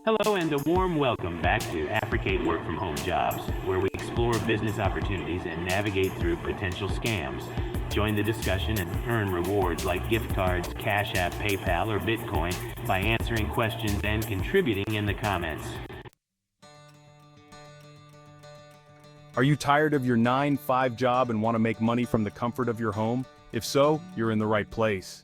Hello and a warm welcome back to Afrekete Work from Home Jobs, where we explore business opportunities and navigate through potential scams. Join the discussion and earn rewards like gift cards, Cash App, PayPal, or Bitcoin by answering questions and contributing in the comments. Are you tired of your 9-to-5 job and want to make money from the comfort of your home? If so, you're in the right place.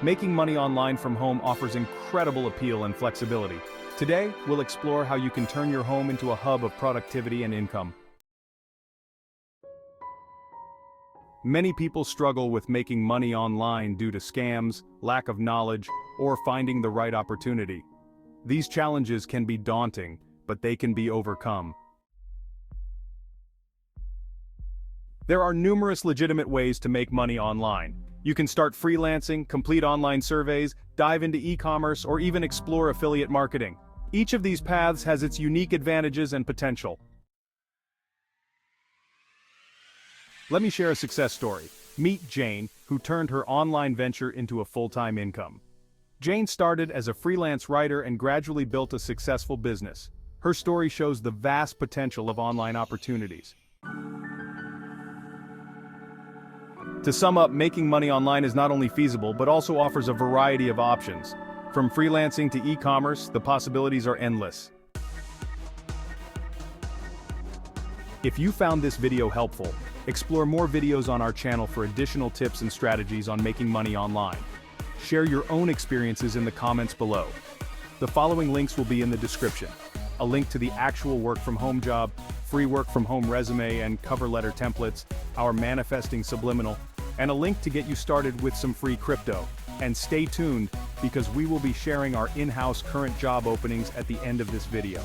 Making money online from home offers incredible appeal and flexibility. Today, we'll explore how you can turn your home into a hub of productivity and income. Many people struggle with making money online due to scams, lack of knowledge, or finding the right opportunity. These challenges can be daunting, but they can be overcome. There are numerous legitimate ways to make money online. You can start freelancing, complete online surveys, dive into e-commerce, or even explore affiliate marketing. Each of these paths has its unique advantages and potential. Let me share a success story. Meet Jane, who turned her online venture into a full-time income. Jane started as a freelance writer and gradually built a successful business. Her story shows the vast potential of online opportunities. To sum up, making money online is not only feasible but also offers a variety of options. From freelancing to e-commerce, the possibilities are endless. If you found this video helpful, explore more videos on our channel for additional tips and strategies on making money online. Share your own experiences in the comments below. The following links will be in the description. A link to the actual work from home job, free work from home resume and cover letter templates, our manifesting subliminal, and a link to get you started with some free crypto. And stay tuned, because we will be sharing our in-house current job openings at the end of this video.